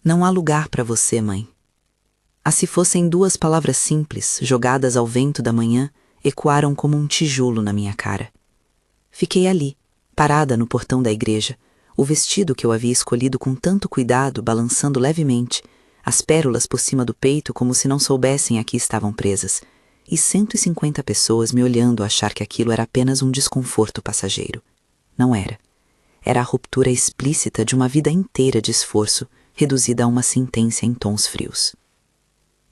Não há lugar para você, mãe. As se fossem duas palavras simples, jogadas ao vento da manhã, ecoaram como um tijolo na minha cara. Fiquei ali, parada no portão da igreja, o vestido que eu havia escolhido com tanto cuidado balançando levemente, as pérolas por cima do peito como se não soubessem a que estavam presas, e 150 pessoas me olhando a achar que aquilo era apenas um desconforto passageiro. Não era. Era a ruptura explícita de uma vida inteira de esforço, reduzida a uma sentença em tons frios.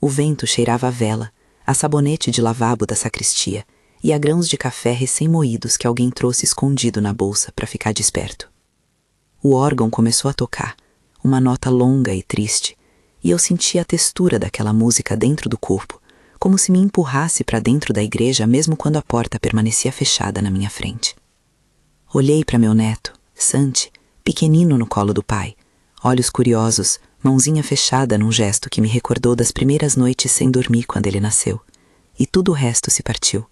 O vento cheirava a vela, a sabonete de lavabo da sacristia e a grãos de café recém-moídos que alguém trouxe escondido na bolsa para ficar desperto. O órgão começou a tocar, uma nota longa e triste, e eu senti a textura daquela música dentro do corpo, como se me empurrasse para dentro da igreja mesmo quando a porta permanecia fechada na minha frente. Olhei para meu neto, Santi, pequenino no colo do pai, olhos curiosos, mãozinha fechada num gesto que me recordou das primeiras noites sem dormir quando ele nasceu. E tudo o resto se partiu.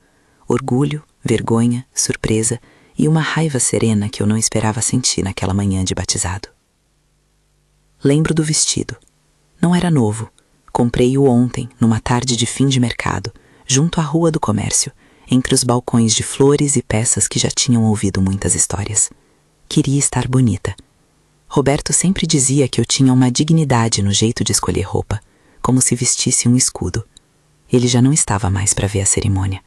Orgulho, vergonha, surpresa e uma raiva serena que eu não esperava sentir naquela manhã de batizado. Lembro do vestido. Não era novo. Comprei-o ontem, numa tarde de fim de mercado, junto à Rua do Comércio, entre os balcões de flores e peças que já tinham ouvido muitas histórias. Queria estar bonita. Roberto sempre dizia que eu tinha uma dignidade no jeito de escolher roupa, como se vestisse um escudo. Ele já não estava mais para ver a cerimônia.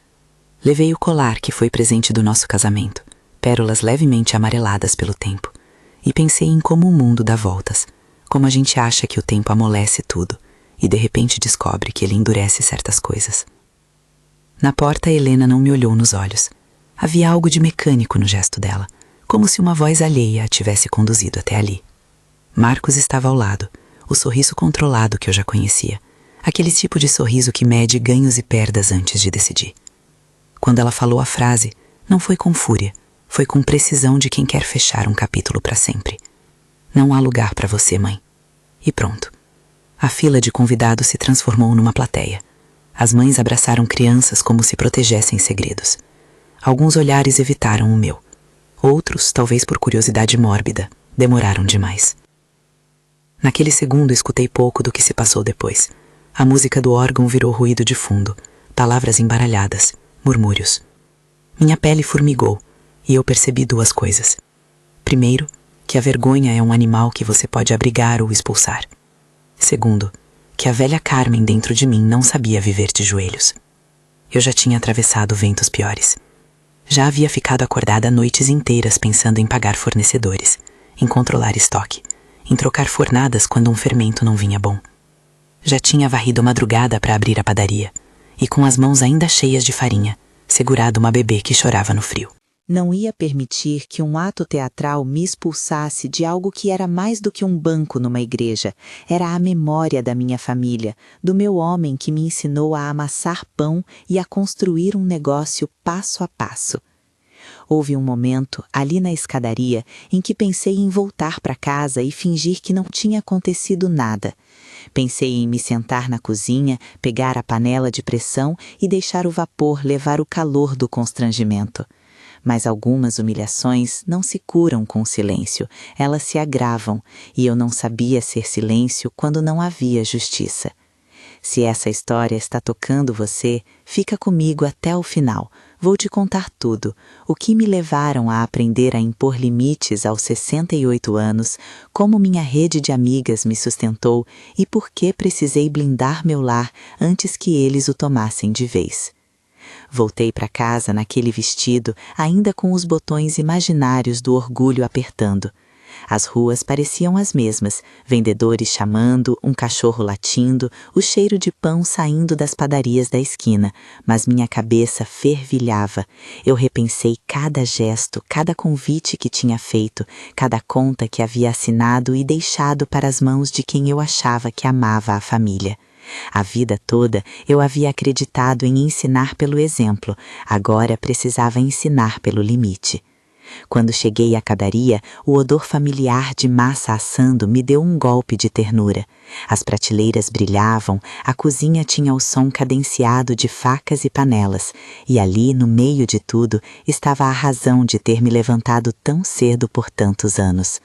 Levei o colar que foi presente do nosso casamento, pérolas levemente amareladas pelo tempo, e pensei em como o mundo dá voltas, como a gente acha que o tempo amolece tudo, e de repente descobre que ele endurece certas coisas. Na porta, Helena não me olhou nos olhos. Havia algo de mecânico no gesto dela, como se uma voz alheia a tivesse conduzido até ali. Marcos estava ao lado, o sorriso controlado que eu já conhecia, aquele tipo de sorriso que mede ganhos e perdas antes de decidir. Quando ela falou a frase, não foi com fúria, foi com precisão de quem quer fechar um capítulo para sempre. Não há lugar para você, mãe. E pronto. A fila de convidados se transformou numa plateia. As mães abraçaram crianças como se protegessem segredos. Alguns olhares evitaram o meu. Outros, talvez por curiosidade mórbida, demoraram demais. Naquele segundo escutei pouco do que se passou depois. A música do órgão virou ruído de fundo, palavras embaralhadas, murmúrios. Minha pele formigou, e eu percebi duas coisas. Primeiro, que a vergonha é um animal que você pode abrigar ou expulsar. Segundo, que a velha Carmen dentro de mim não sabia viver de joelhos. Eu já tinha atravessado ventos piores. Já havia ficado acordada noites inteiras pensando em pagar fornecedores, em controlar estoque, em trocar fornadas quando um fermento não vinha bom. Já tinha varrido a madrugada para abrir a padaria, e com as mãos ainda cheias de farinha, segurado uma bebê que chorava no frio. Não ia permitir que um ato teatral me expulsasse de algo que era mais do que um banco numa igreja. Era a memória da minha família, do meu homem que me ensinou a amassar pão e a construir um negócio passo a passo. Houve um momento, ali na escadaria, em que pensei em voltar para casa e fingir que não tinha acontecido nada. Pensei em me sentar na cozinha, pegar a panela de pressão e deixar o vapor levar o calor do constrangimento. Mas algumas humilhações não se curam com silêncio, elas se agravam, e eu não sabia ser silêncio quando não havia justiça. Se essa história está tocando você, fica comigo até o final. Vou te contar tudo, o que me levaram a aprender a impor limites aos 68 anos, como minha rede de amigas me sustentou e por que precisei blindar meu lar antes que eles o tomassem de vez. Voltei para casa naquele vestido, ainda com os botões imaginários do orgulho apertando. As ruas pareciam as mesmas, vendedores chamando, um cachorro latindo, o cheiro de pão saindo das padarias da esquina, mas minha cabeça fervilhava. Eu repensei cada gesto, cada convite que tinha feito, cada conta que havia assinado e deixado para as mãos de quem eu achava que amava a família. A vida toda eu havia acreditado em ensinar pelo exemplo, agora precisava ensinar pelo limite. Quando cheguei à padaria, o odor familiar de massa assando me deu um golpe de ternura. As prateleiras brilhavam, a cozinha tinha o som cadenciado de facas e panelas, e ali, no meio de tudo, estava a razão de ter me levantado tão cedo por tantos anos.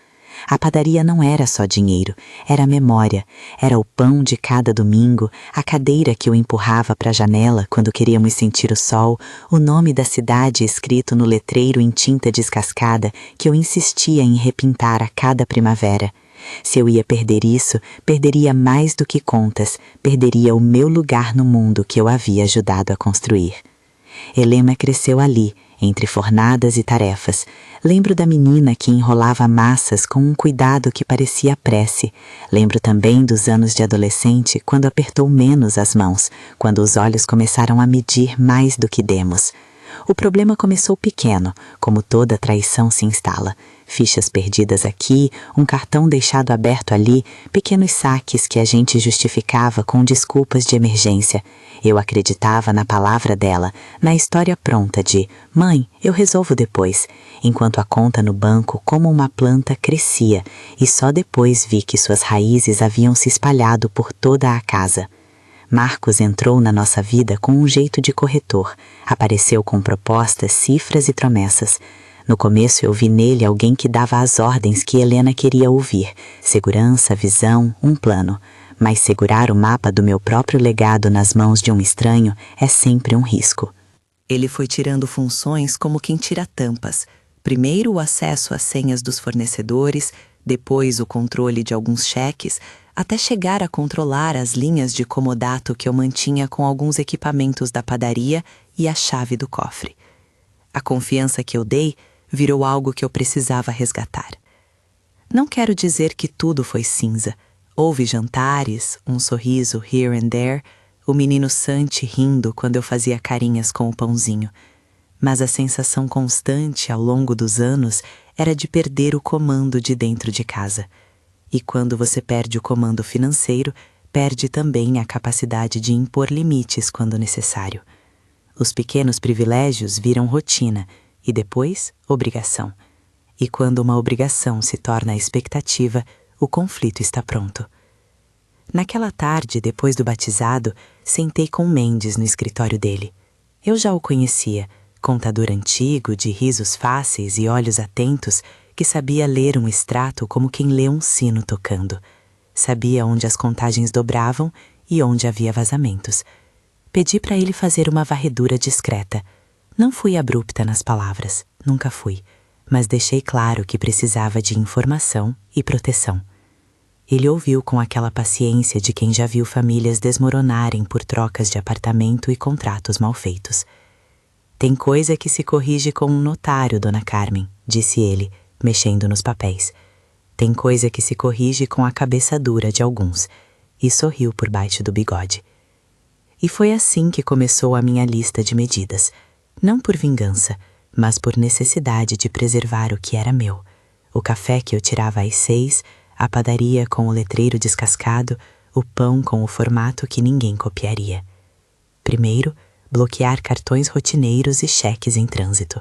A padaria não era só dinheiro, era memória, era o pão de cada domingo, a cadeira que eu empurrava para a janela quando queríamos sentir o sol, o nome da cidade escrito no letreiro em tinta descascada que eu insistia em repintar a cada primavera. Se eu ia perder isso, perderia mais do que contas, perderia o meu lugar no mundo que eu havia ajudado a construir. Helena cresceu ali, entre fornadas e tarefas. Lembro da menina que enrolava massas com um cuidado que parecia prece. Lembro também dos anos de adolescente, quando apertou menos as mãos, quando os olhos começaram a medir mais do que demos. O problema começou pequeno, como toda traição se instala. Fichas perdidas aqui, um cartão deixado aberto ali, pequenos saques que a gente justificava com desculpas de emergência. Eu acreditava na palavra dela, na história pronta de "Mãe, eu resolvo depois", enquanto a conta no banco, como uma planta, crescia, e só depois vi que suas raízes haviam se espalhado por toda a casa. Marcos entrou na nossa vida com um jeito de corretor, apareceu com propostas, cifras e promessas. No começo eu vi nele alguém que dava as ordens que Helena queria ouvir, segurança, visão, um plano. Mas segurar o mapa do meu próprio legado nas mãos de um estranho é sempre um risco. Ele foi tirando funções como quem tira tampas. Primeiro o acesso às senhas dos fornecedores, depois o controle de alguns cheques, até chegar a controlar as linhas de comodato que eu mantinha com alguns equipamentos da padaria e a chave do cofre. A confiança que eu dei virou algo que eu precisava resgatar. Não quero dizer que tudo foi cinza. Houve jantares, um sorriso here and there, o menino Santi rindo quando eu fazia carinhas com o pãozinho. Mas a sensação constante ao longo dos anos era de perder o comando de dentro de casa. E quando você perde o comando financeiro, perde também a capacidade de impor limites quando necessário. Os pequenos privilégios viram rotina e depois obrigação. E quando uma obrigação se torna expectativa, o conflito está pronto. Naquela tarde, depois do batizado, sentei com Mendes no escritório dele. Eu já o conhecia, contador antigo, de risos fáceis e olhos atentos, que sabia ler um extrato como quem lê um sino tocando. Sabia onde as contagens dobravam e onde havia vazamentos. Pedi para ele fazer uma varredura discreta. Não fui abrupta nas palavras, nunca fui, mas deixei claro que precisava de informação e proteção. Ele ouviu com aquela paciência de quem já viu famílias desmoronarem por trocas de apartamento e contratos mal feitos. "Tem coisa que se corrige com um notário, dona Carmen", disse ele, mexendo nos papéis. "Tem coisa que se corrige com a cabeça dura de alguns", e sorriu por baixo do bigode. E foi assim que começou a minha lista de medidas, não por vingança, mas por necessidade de preservar o que era meu. O café que eu tirava às 6, a padaria com o letreiro descascado, o pão com o formato que ninguém copiaria. Primeiro, bloquear cartões rotineiros e cheques em trânsito.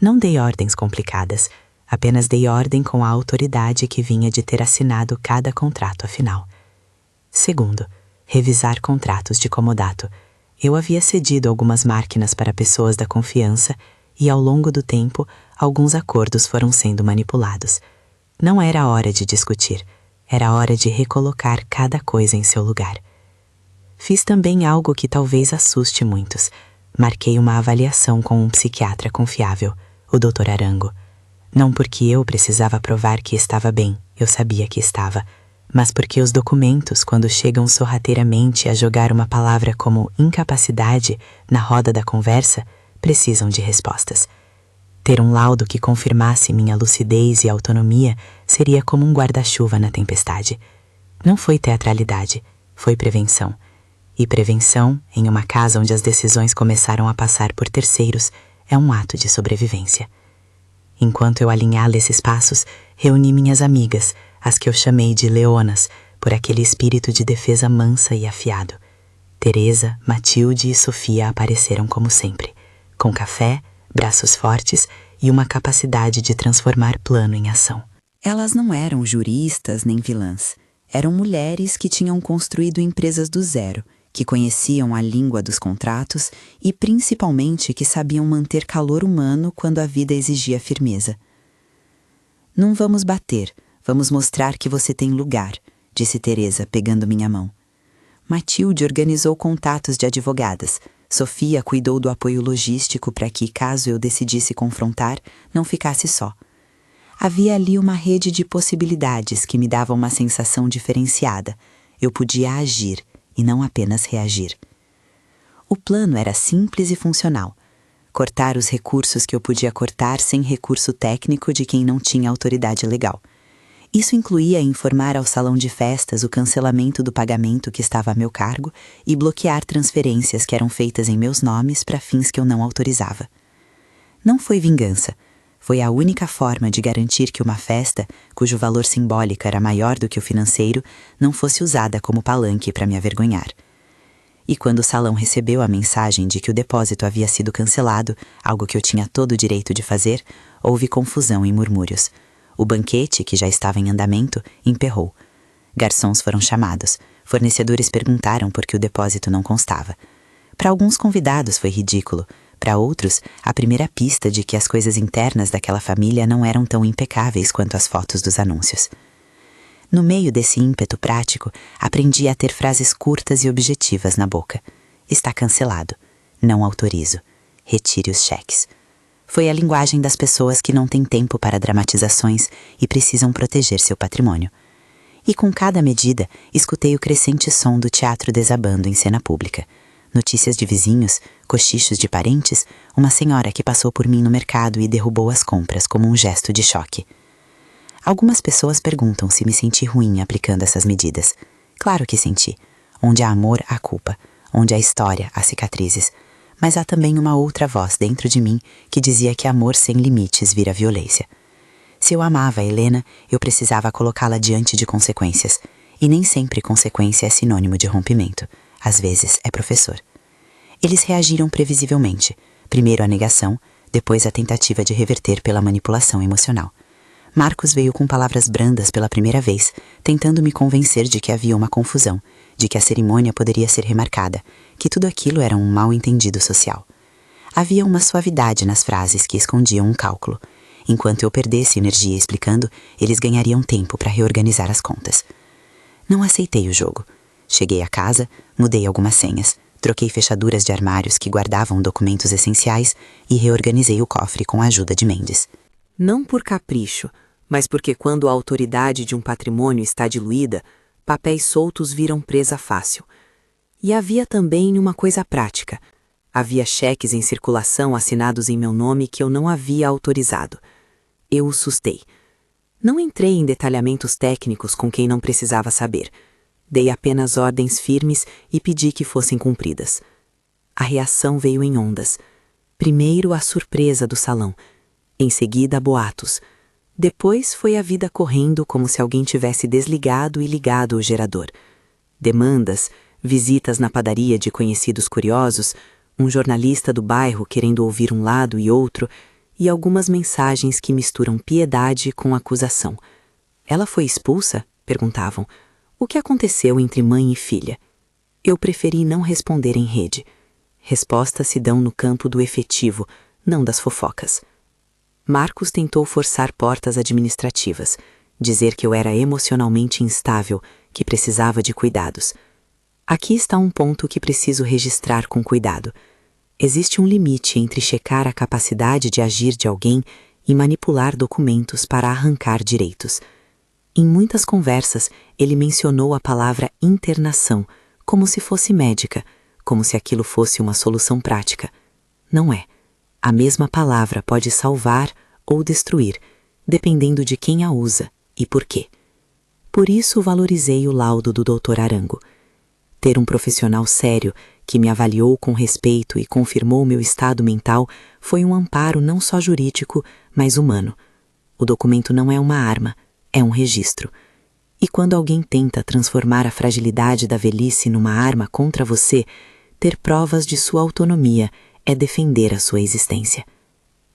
Não dei ordens complicadas, apenas dei ordem com a autoridade que vinha de ter assinado cada contrato afinal. Segundo, revisar contratos de comodato. Eu havia cedido algumas máquinas para pessoas da confiança e, ao longo do tempo, alguns acordos foram sendo manipulados. Não era hora de discutir, era hora de recolocar cada coisa em seu lugar. Fiz também algo que talvez assuste muitos. Marquei uma avaliação com um psiquiatra confiável, o Dr. Arango. Não porque eu precisava provar que estava bem, eu sabia que estava, mas porque os documentos, quando chegam sorrateiramente a jogar uma palavra como incapacidade na roda da conversa, precisam de respostas. Ter um laudo que confirmasse minha lucidez e autonomia seria como um guarda-chuva na tempestade. Não foi teatralidade, foi prevenção. E prevenção, em uma casa onde as decisões começaram a passar por terceiros, é um ato de sobrevivência. Enquanto eu alinhava esses passos, reuni minhas amigas, as que eu chamei de leonas, por aquele espírito de defesa mansa e afiado. Teresa, Matilde e Sofia apareceram como sempre, com café, braços fortes e uma capacidade de transformar plano em ação. Elas não eram juristas nem vilãs. Eram mulheres que tinham construído empresas do zero, que conheciam a língua dos contratos e, principalmente, que sabiam manter calor humano quando a vida exigia firmeza. Não vamos bater, Vamos mostrar que você tem lugar, disse Teresa, pegando minha mão. Matilde organizou contatos de advogadas. Sofia cuidou do apoio logístico para que, caso eu decidisse confrontar, não ficasse só. Havia ali uma rede de possibilidades que me dava uma sensação diferenciada. Eu podia agir e não apenas reagir. O plano era simples e funcional. Cortar os recursos que eu podia cortar sem recurso técnico de quem não tinha autoridade legal. Isso incluía informar ao salão de festas o cancelamento do pagamento que estava a meu cargo e bloquear transferências que eram feitas em meus nomes para fins que eu não autorizava. Não foi vingança. Foi a única forma de garantir que uma festa, cujo valor simbólico era maior do que o financeiro, não fosse usada como palanque para me avergonhar. E quando o salão recebeu a mensagem de que o depósito havia sido cancelado, algo que eu tinha todo o direito de fazer, houve confusão e murmúrios. O banquete, que já estava em andamento, emperrou. Garçons foram chamados. Fornecedores perguntaram por que o depósito não constava. Para alguns convidados foi ridículo. Para outros, a primeira pista de que as coisas internas daquela família não eram tão impecáveis quanto as fotos dos anúncios. No meio desse ímpeto prático, aprendi a ter frases curtas e objetivas na boca. Está cancelado. Não autorizo. Retire os cheques. Foi a linguagem das pessoas que não têm tempo para dramatizações e precisam proteger seu patrimônio. E com cada medida, escutei o crescente som do teatro desabando em cena pública. Notícias de vizinhos, cochichos de parentes, uma senhora que passou por mim no mercado e derrubou as compras como um gesto de choque. Algumas pessoas perguntam se me senti ruim aplicando essas medidas. Claro que senti. Onde há amor, há culpa. Onde há história, há cicatrizes. Mas há também uma outra voz dentro de mim que dizia que amor sem limites vira violência. Se eu amava a Helena, eu precisava colocá-la diante de consequências. E nem sempre consequência é sinônimo de rompimento. Às vezes é professor. Eles reagiram previsivelmente. Primeiro a negação, depois a tentativa de reverter pela manipulação emocional. Marcos veio com palavras brandas pela primeira vez, tentando me convencer de que havia uma confusão, de que a cerimônia poderia ser remarcada, que tudo aquilo era um mal-entendido social. Havia uma suavidade nas frases que escondiam um cálculo. Enquanto eu perdesse energia explicando, eles ganhariam tempo para reorganizar as contas. Não aceitei o jogo. Cheguei a casa, mudei algumas senhas, troquei fechaduras de armários que guardavam documentos essenciais e reorganizei o cofre com a ajuda de Mendes. Não por capricho, mas porque quando a autoridade de um patrimônio está diluída, papéis soltos viram presa fácil. E havia também uma coisa prática. Havia cheques em circulação assinados em meu nome que eu não havia autorizado. Eu os sustei. Não entrei em detalhamentos técnicos com quem não precisava saber. Dei apenas ordens firmes e pedi que fossem cumpridas. A reação veio em ondas. Primeiro a surpresa do salão. Em seguida, boatos. Depois foi a vida correndo como se alguém tivesse desligado e ligado o gerador. Demandas, visitas na padaria de conhecidos curiosos, um jornalista do bairro querendo ouvir um lado e outro, e algumas mensagens que misturam piedade com acusação. Ela foi expulsa? Perguntavam. O que aconteceu entre mãe e filha? Eu preferi não responder em rede. Respostas se dão no campo do efetivo, não das fofocas. Marcos tentou forçar portas administrativas, dizer que eu era emocionalmente instável, que precisava de cuidados. Aqui está um ponto que preciso registrar com cuidado. Existe um limite entre checar a capacidade de agir de alguém e manipular documentos para arrancar direitos. Em muitas conversas, ele mencionou a palavra internação, como se fosse médica, como se aquilo fosse uma solução prática. Não é. A mesma palavra pode salvar ou destruir, dependendo de quem a usa e por quê. Por isso valorizei o laudo do Dr. Arango. Ter um profissional sério que me avaliou com respeito e confirmou meu estado mental foi um amparo não só jurídico, mas humano. O documento não é uma arma, é um registro. E quando alguém tenta transformar a fragilidade da velhice numa arma contra você, ter provas de sua autonomia é defender a sua existência.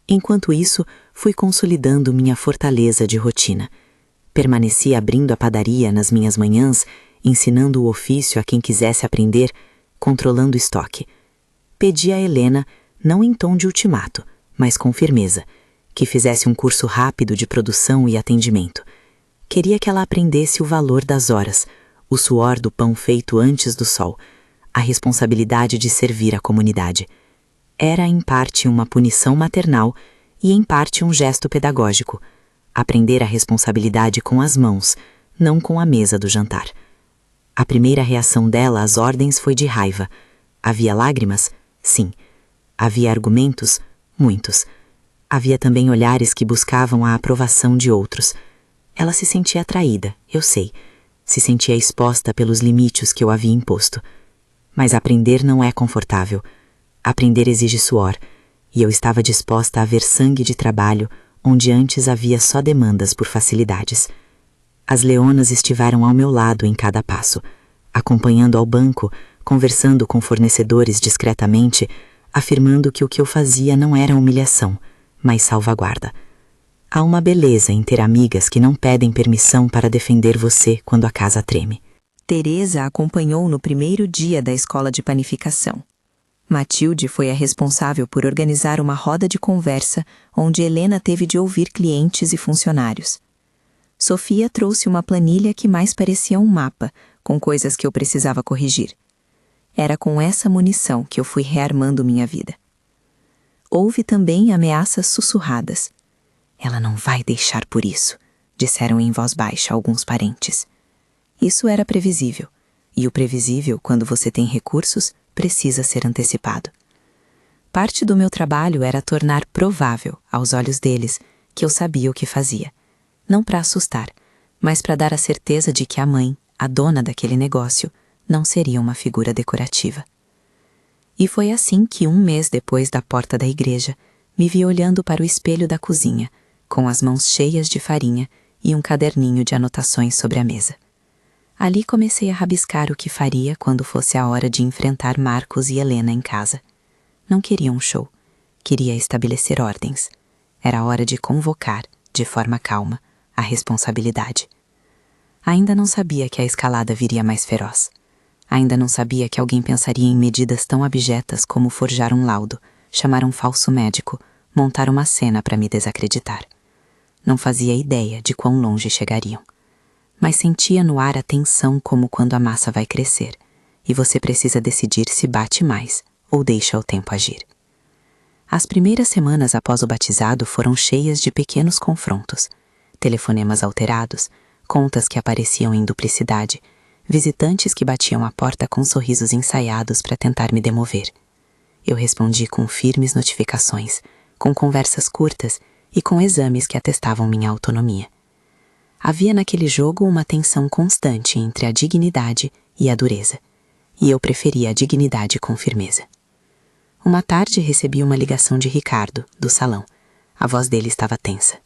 Enquanto isso, fui consolidando minha fortaleza de rotina. Permaneci abrindo a padaria nas minhas manhãs, ensinando o ofício a quem quisesse aprender, controlando o estoque. Pedi a Helena, não em tom de ultimato, mas com firmeza, que fizesse um curso rápido de produção e atendimento. Queria que ela aprendesse o valor das horas, o suor do pão feito antes do sol, a responsabilidade de servir a comunidade. Era, em parte, uma punição maternal e, em parte, um gesto pedagógico. Aprender a responsabilidade com as mãos, não com a mesa do jantar. A primeira reação dela às ordens foi de raiva. Havia lágrimas? Sim. Havia argumentos? Muitos. Havia também olhares que buscavam a aprovação de outros. Ela se sentia atraída, eu sei. Se sentia exposta pelos limites que eu havia imposto. Mas aprender não é confortável. Aprender exige suor, e eu estava disposta a ver sangue de trabalho onde antes havia só demandas por facilidades. As leonas estiveram ao meu lado em cada passo, acompanhando ao banco, conversando com fornecedores discretamente, afirmando que o que eu fazia não era humilhação, mas salvaguarda. Há uma beleza em ter amigas que não pedem permissão para defender você quando a casa treme. Teresa a acompanhou no primeiro dia da escola de panificação. Matilde foi a responsável por organizar uma roda de conversa onde Helena teve de ouvir clientes e funcionários. Sofia trouxe uma planilha que mais parecia um mapa, com coisas que eu precisava corrigir. Era com essa munição que eu fui rearmando minha vida. Houve também ameaças sussurradas. Ela não vai deixar por isso, disseram em voz baixa alguns parentes. Isso era previsível, e o previsível, quando você tem recursos, precisa ser antecipado. Parte do meu trabalho era tornar provável, aos olhos deles, que eu sabia o que fazia. Não para assustar, mas para dar a certeza de que a mãe, a dona daquele negócio, não seria uma figura decorativa. E foi assim que, um mês depois da porta da igreja, me vi olhando para o espelho da cozinha, com as mãos cheias de farinha e um caderninho de anotações sobre a mesa. Ali comecei a rabiscar o que faria quando fosse a hora de enfrentar Marcos e Helena em casa. Não queria um show, queria estabelecer ordens. Era hora de convocar, de forma calma, a responsabilidade. Ainda não sabia que a escalada viria mais feroz. Ainda não sabia que alguém pensaria em medidas tão abjetas como forjar um laudo, chamar um falso médico, montar uma cena para me desacreditar. Não fazia ideia de quão longe chegariam. Mas sentia no ar a tensão como quando a massa vai crescer, e você precisa decidir se bate mais ou deixa o tempo agir. As primeiras semanas após o batizado foram cheias de pequenos confrontos, telefonemas alterados, contas que apareciam em duplicidade, visitantes que batiam a porta com sorrisos ensaiados para tentar me demover. Eu respondi com firmes notificações, com conversas curtas e com exames que atestavam minha autonomia. Havia naquele jogo uma tensão constante entre a dignidade e a dureza, e eu preferia a dignidade com firmeza. Uma tarde recebi uma ligação de Ricardo, do salão. A voz dele estava tensa.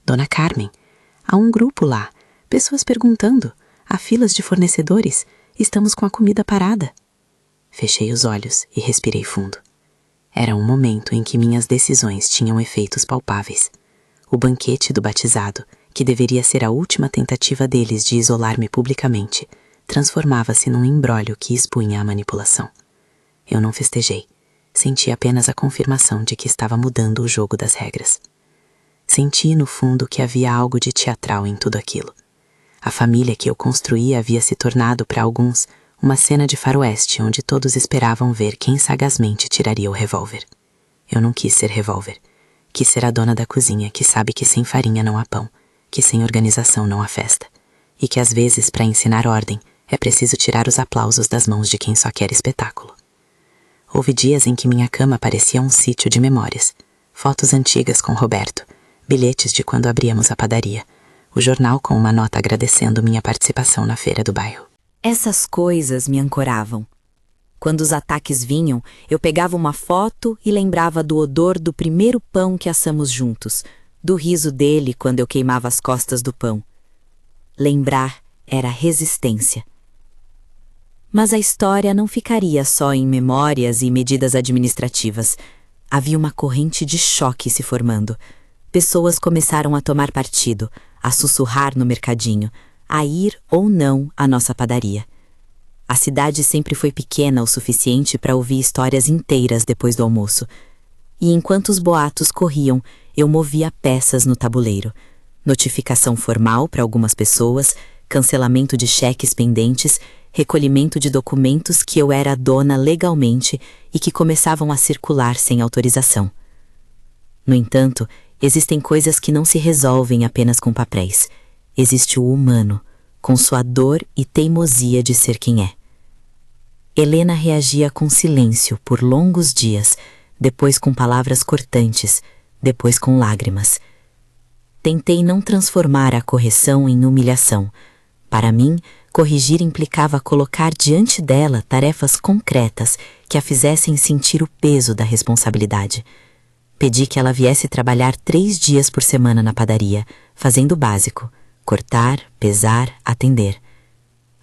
Dona Carmen, há um grupo lá, pessoas perguntando, há filas de fornecedores, estamos com a comida parada. Fechei os olhos e respirei fundo. Era um momento em que minhas decisões tinham efeitos palpáveis. O banquete do batizado, que deveria ser a última tentativa deles de isolar-me publicamente, transformava-se num imbróglio que expunha a manipulação. Eu não festejei. Senti apenas a confirmação de que estava mudando o jogo das regras. Senti, no fundo, que havia algo de teatral em tudo aquilo. A família que eu construía havia se tornado, para alguns, uma cena de faroeste onde todos esperavam ver quem sagazmente tiraria o revólver. Eu não quis ser revólver. Quis ser a dona da cozinha que sabe que sem farinha não há pão, que sem organização não há festa, e que às vezes, para ensinar ordem, é preciso tirar os aplausos das mãos de quem só quer espetáculo. Houve dias em que minha cama parecia um sítio de memórias, fotos antigas com Roberto, bilhetes de quando abríamos a padaria, o jornal com uma nota agradecendo minha participação na feira do bairro. Essas coisas me ancoravam. Quando os ataques vinham, eu pegava uma foto e lembrava do odor do primeiro pão que assamos juntos, do riso dele quando eu queimava as costas do pão. Lembrar era resistência. Mas a história não ficaria só em memórias e medidas administrativas. Havia uma corrente de choque se formando. Pessoas começaram a tomar partido, a sussurrar no mercadinho, a ir ou não à nossa padaria. A cidade sempre foi pequena o suficiente para ouvir histórias inteiras depois do almoço. E enquanto os boatos corriam, eu movia peças no tabuleiro. Notificação formal para algumas pessoas, cancelamento de cheques pendentes, recolhimento de documentos que eu era dona legalmente e que começavam a circular sem autorização. No entanto, existem coisas que não se resolvem apenas com papéis. Existe o humano, com sua dor e teimosia de ser quem é. Helena reagia com silêncio por longos dias, depois com palavras cortantes, depois com lágrimas. Tentei não transformar a correção em humilhação. Para mim, corrigir implicava colocar diante dela tarefas concretas que a fizessem sentir o peso da responsabilidade. Pedi que ela viesse trabalhar 3 dias por semana na padaria, fazendo o básico: cortar, pesar, atender.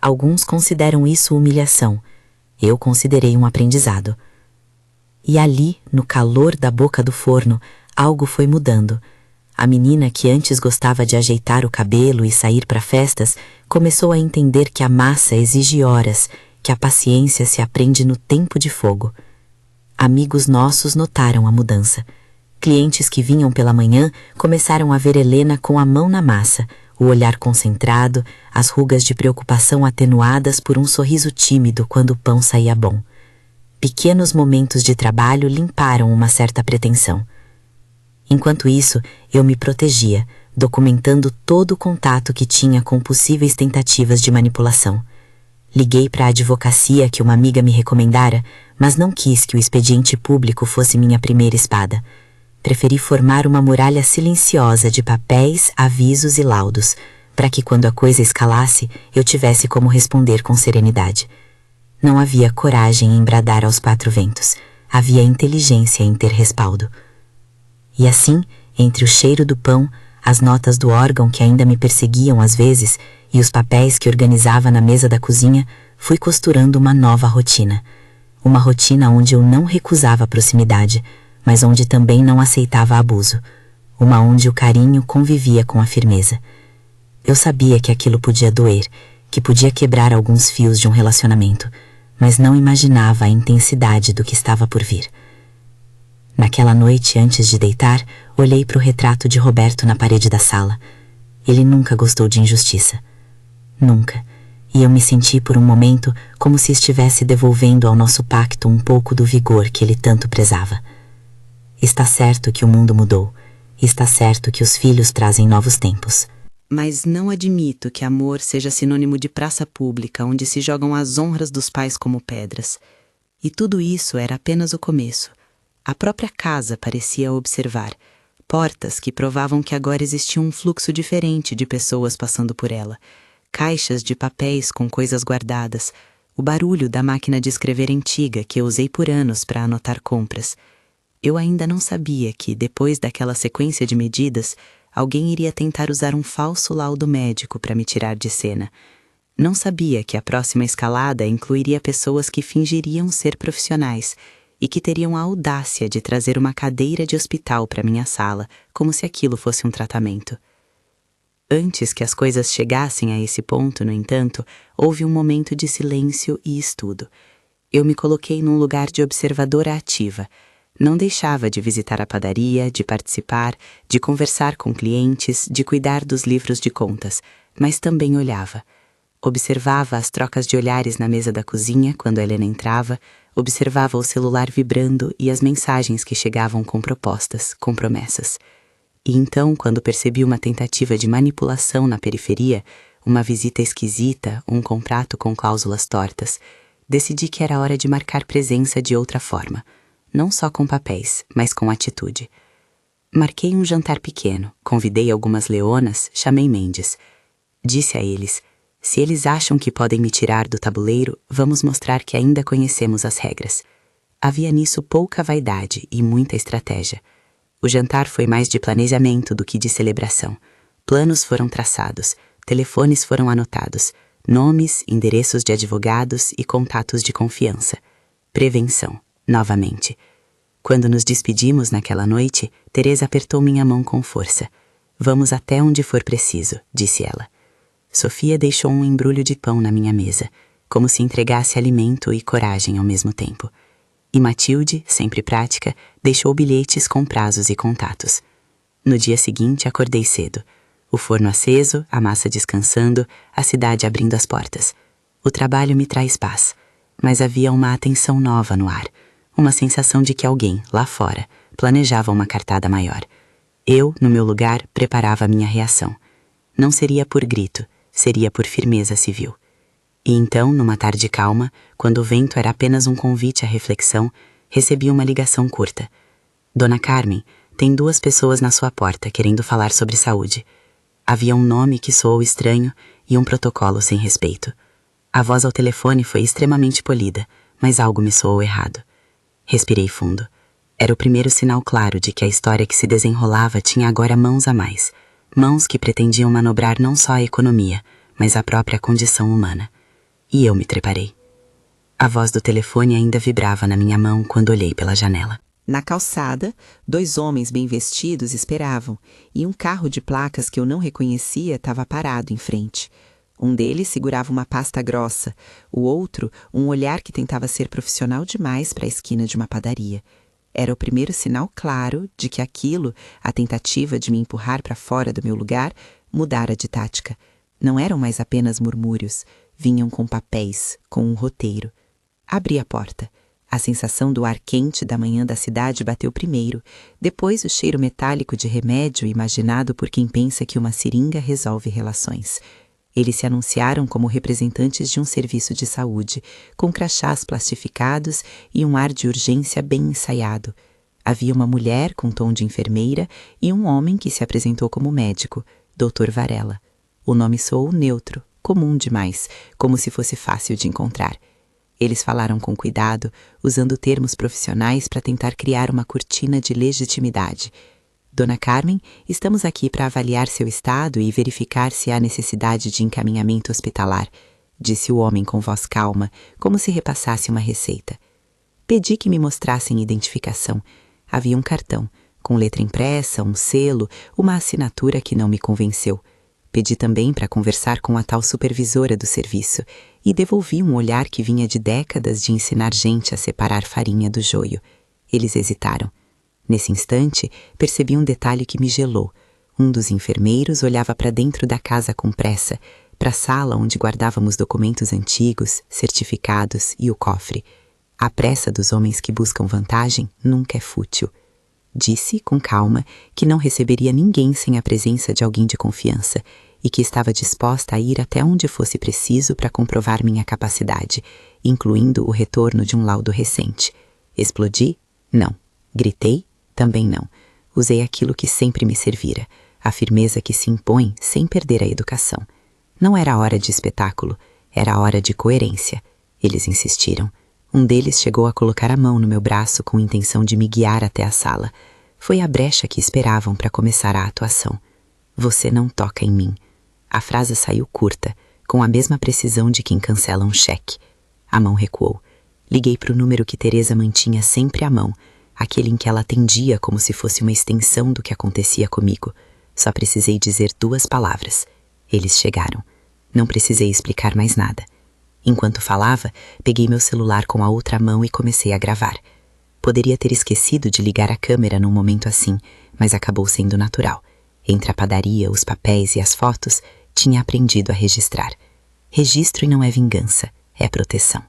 Alguns consideram isso humilhação. Eu considerei um aprendizado. E ali, no calor da boca do forno, algo foi mudando. A menina que antes gostava de ajeitar o cabelo e sair para festas, começou a entender que a massa exige horas, que a paciência se aprende no tempo de fogo. Amigos nossos notaram a mudança. Clientes que vinham pela manhã começaram a ver Helena com a mão na massa, o olhar concentrado, as rugas de preocupação atenuadas por um sorriso tímido quando o pão saía bom. Pequenos momentos de trabalho limparam uma certa pretensão. Enquanto isso, eu me protegia, documentando todo o contato que tinha com possíveis tentativas de manipulação. Liguei para a advocacia que uma amiga me recomendara, mas não quis que o expediente público fosse minha primeira espada. Preferi formar uma muralha silenciosa de papéis, avisos e laudos, para que quando a coisa escalasse, eu tivesse como responder com serenidade. Não havia coragem em bradar aos 4 ventos, havia inteligência em ter respaldo. E assim, entre o cheiro do pão, as notas do órgão que ainda me perseguiam às vezes e os papéis que organizava na mesa da cozinha, fui costurando uma nova rotina. Uma rotina onde eu não recusava proximidade, mas onde também não aceitava abuso. Uma onde o carinho convivia com a firmeza. Eu sabia que aquilo podia doer, que podia quebrar alguns fios de um relacionamento, mas não imaginava a intensidade do que estava por vir. Naquela noite, antes de deitar, olhei para o retrato de Roberto na parede da sala. Ele nunca gostou de injustiça. Nunca. E eu me senti por um momento como se estivesse devolvendo ao nosso pacto um pouco do vigor que ele tanto prezava. Está certo que o mundo mudou. Está certo que os filhos trazem novos tempos. Mas não admito que amor seja sinônimo de praça pública onde se jogam as honras dos pais como pedras. E tudo isso era apenas o começo. A própria casa parecia observar, portas que provavam que agora existia um fluxo diferente de pessoas passando por ela, caixas de papéis com coisas guardadas, o barulho da máquina de escrever antiga que eu usei por anos para anotar compras. Eu ainda não sabia que, depois daquela sequência de medidas, alguém iria tentar usar um falso laudo médico para me tirar de cena. Não sabia que a próxima escalada incluiria pessoas que fingiriam ser profissionais e que teriam a audácia de trazer uma cadeira de hospital para minha sala, como se aquilo fosse um tratamento. Antes que as coisas chegassem a esse ponto, no entanto, houve um momento de silêncio e estudo. Eu me coloquei num lugar de observadora ativa. Não deixava de visitar a padaria, de participar, de conversar com clientes, de cuidar dos livros de contas, mas também olhava. Observava as trocas de olhares na mesa da cozinha quando a Helena entrava, observava o celular vibrando e as mensagens que chegavam com propostas, com promessas. E então, quando percebi uma tentativa de manipulação na periferia, uma visita esquisita, um contrato com cláusulas tortas, decidi que era hora de marcar presença de outra forma, não só com papéis, mas com atitude. Marquei um jantar pequeno, convidei algumas leonas, chamei Mendes. Disse a eles: se eles acham que podem me tirar do tabuleiro, vamos mostrar que ainda conhecemos as regras. Havia nisso pouca vaidade e muita estratégia. O jantar foi mais de planejamento do que de celebração. Planos foram traçados, telefones foram anotados, nomes, endereços de advogados e contatos de confiança. Prevenção, novamente. Quando nos despedimos naquela noite, Teresa apertou minha mão com força. Vamos até onde for preciso, disse ela. Sofia deixou um embrulho de pão na minha mesa, como se entregasse alimento e coragem ao mesmo tempo. E Matilde, sempre prática, deixou bilhetes com prazos e contatos. No dia seguinte, acordei cedo. O forno aceso, a massa descansando, a cidade abrindo as portas. O trabalho me traz paz, mas havia uma atenção nova no ar, uma sensação de que alguém, lá fora, planejava uma cartada maior. Eu, no meu lugar, preparava a minha reação. Não seria por grito, seria por firmeza civil. E então, numa tarde calma, quando o vento era apenas um convite à reflexão, recebi uma ligação curta. Dona Carmen, tem 2 pessoas na sua porta querendo falar sobre saúde. Havia um nome que soou estranho e um protocolo sem respeito. A voz ao telefone foi extremamente polida, mas algo me soou errado. Respirei fundo. Era o primeiro sinal claro de que a história que se desenrolava tinha agora mãos a mais. Mãos que pretendiam manobrar não só a economia, mas a própria condição humana. E eu me preparei. A voz do telefone ainda vibrava na minha mão quando olhei pela janela. Na calçada, 2 homens bem vestidos esperavam, e um carro de placas que eu não reconhecia estava parado em frente. Um deles segurava uma pasta grossa, o outro, um olhar que tentava ser profissional demais para a esquina de uma padaria. Era o primeiro sinal claro de que aquilo, a tentativa de me empurrar para fora do meu lugar, mudara de tática. Não eram mais apenas murmúrios, vinham com papéis, com um roteiro. Abri a porta. A sensação do ar quente da manhã da cidade bateu primeiro, depois o cheiro metálico de remédio imaginado por quem pensa que uma seringa resolve relações. Eles se anunciaram como representantes de um serviço de saúde, com crachás plastificados e um ar de urgência bem ensaiado. Havia uma mulher com tom de enfermeira e um homem que se apresentou como médico, Dr. Varela. O nome soou neutro, comum demais, como se fosse fácil de encontrar. Eles falaram com cuidado, usando termos profissionais para tentar criar uma cortina de legitimidade. Dona Carmen, estamos aqui para avaliar seu estado e verificar se há necessidade de encaminhamento hospitalar, disse o homem com voz calma, como se repassasse uma receita. Pedi que me mostrassem identificação. Havia um cartão, com letra impressa, um selo, uma assinatura que não me convenceu. Pedi também para conversar com a tal supervisora do serviço e devolvi um olhar que vinha de décadas de ensinar gente a separar farinha do joio. Eles hesitaram. Nesse instante, percebi um detalhe que me gelou. Um dos enfermeiros olhava para dentro da casa com pressa, para a sala onde guardávamos documentos antigos, certificados e o cofre. A pressa dos homens que buscam vantagem nunca é fútil. Disse, com calma, que não receberia ninguém sem a presença de alguém de confiança e que estava disposta a ir até onde fosse preciso para comprovar minha capacidade, incluindo o retorno de um laudo recente. Explodi? Não. Gritei? Também não. Usei aquilo que sempre me servira, a firmeza que se impõe sem perder a educação. Não era hora de espetáculo, era hora de coerência. Eles insistiram. Um deles chegou a colocar a mão no meu braço com intenção de me guiar até a sala. Foi a brecha que esperavam para começar a atuação. Você não toca em mim. A frase saiu curta, com a mesma precisão de quem cancela um cheque. A mão recuou. Liguei para o número que Teresa mantinha sempre à mão, aquele em que ela atendia como se fosse uma extensão do que acontecia comigo. Só precisei dizer 2 palavras. Eles chegaram. Não precisei explicar mais nada. Enquanto falava, peguei meu celular com a outra mão e comecei a gravar. Poderia ter esquecido de ligar a câmera num momento assim, mas acabou sendo natural. Entre a padaria, os papéis e as fotos, tinha aprendido a registrar. Registro e não é vingança, é proteção.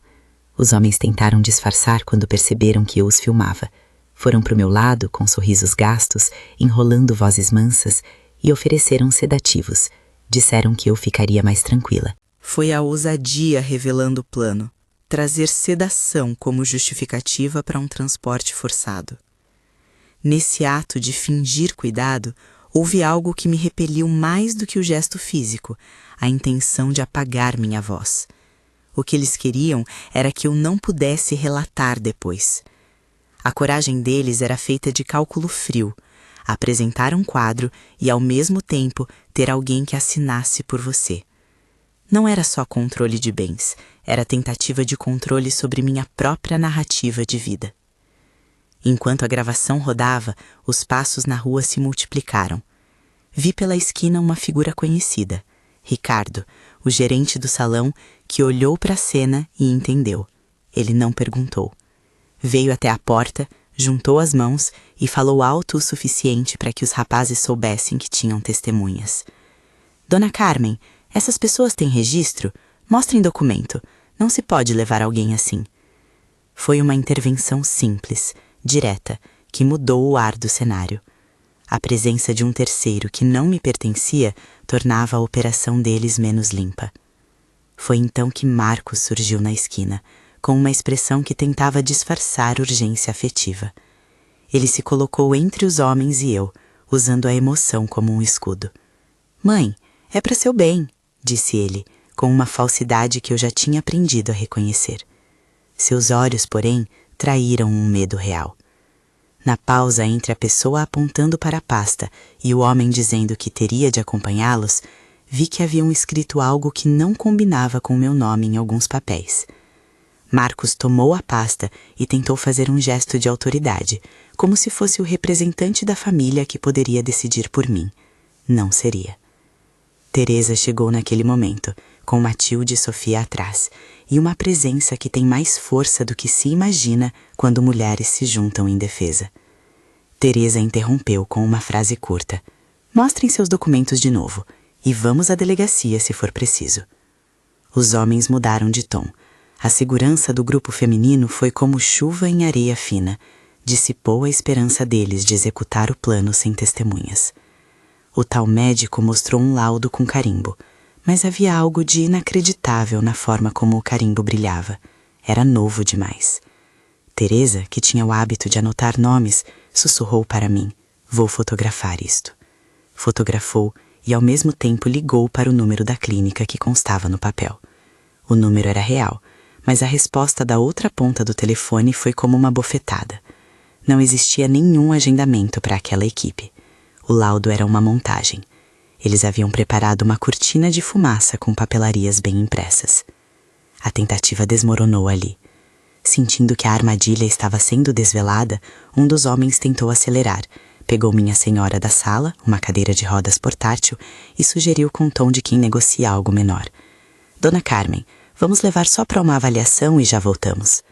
Os homens tentaram disfarçar quando perceberam que eu os filmava. Foram para o meu lado, com sorrisos gastos, enrolando vozes mansas, e ofereceram sedativos. Disseram que eu ficaria mais tranquila. Foi a ousadia revelando o plano, trazer sedação como justificativa para um transporte forçado. Nesse ato de fingir cuidado, houve algo que me repeliu mais do que o gesto físico, a intenção de apagar minha voz. O que eles queriam era que eu não pudesse relatar depois. A coragem deles era feita de cálculo frio, apresentar um quadro e, ao mesmo tempo, ter alguém que assinasse por você. Não era só controle de bens, era tentativa de controle sobre minha própria narrativa de vida. Enquanto a gravação rodava, os passos na rua se multiplicaram. Vi pela esquina uma figura conhecida, Ricardo, o gerente do salão, que olhou para a cena e entendeu. Ele não perguntou. Veio até a porta, juntou as mãos e falou alto o suficiente para que os rapazes soubessem que tinham testemunhas. Dona Carmen, essas pessoas têm registro? Mostrem documento. Não se pode levar alguém assim. Foi uma intervenção simples, direta, que mudou o ar do cenário. A presença de um terceiro que não me pertencia tornava a operação deles menos limpa. Foi então que Marcos surgiu na esquina, com uma expressão que tentava disfarçar urgência afetiva. Ele se colocou entre os homens e eu, usando a emoção como um escudo. Mãe, é para seu bem, disse ele, com uma falsidade que eu já tinha aprendido a reconhecer. Seus olhos, porém, traíram um medo real. Na pausa entre a pessoa apontando para a pasta e o homem dizendo que teria de acompanhá-los, vi que haviam escrito algo que não combinava com meu nome em alguns papéis. Marcos tomou a pasta e tentou fazer um gesto de autoridade, como se fosse o representante da família que poderia decidir por mim. Não seria. Teresa chegou naquele momento, com Matilde e Sofia atrás, e uma presença que tem mais força do que se imagina quando mulheres se juntam em defesa. Teresa interrompeu com uma frase curta. Mostrem seus documentos de novo, e vamos à delegacia se for preciso. Os homens mudaram de tom. A segurança do grupo feminino foi como chuva em areia fina, dissipou a esperança deles de executar o plano sem testemunhas. O tal médico mostrou um laudo com carimbo, mas havia algo de inacreditável na forma como o carimbo brilhava. Era novo demais. Teresa, que tinha o hábito de anotar nomes, sussurrou para mim: "Vou fotografar isto." Fotografou e ao mesmo tempo ligou para o número da clínica que constava no papel. O número era real, mas a resposta da outra ponta do telefone foi como uma bofetada. Não existia nenhum agendamento para aquela equipe. O laudo era uma montagem. Eles haviam preparado uma cortina de fumaça com papelarias bem impressas. A tentativa desmoronou ali. Sentindo que a armadilha estava sendo desvelada, um dos homens tentou acelerar, pegou minha senhora da sala, uma cadeira de rodas portátil, e sugeriu com o tom de quem negocia algo menor: "Dona Carmen, vamos levar só para uma avaliação e já voltamos."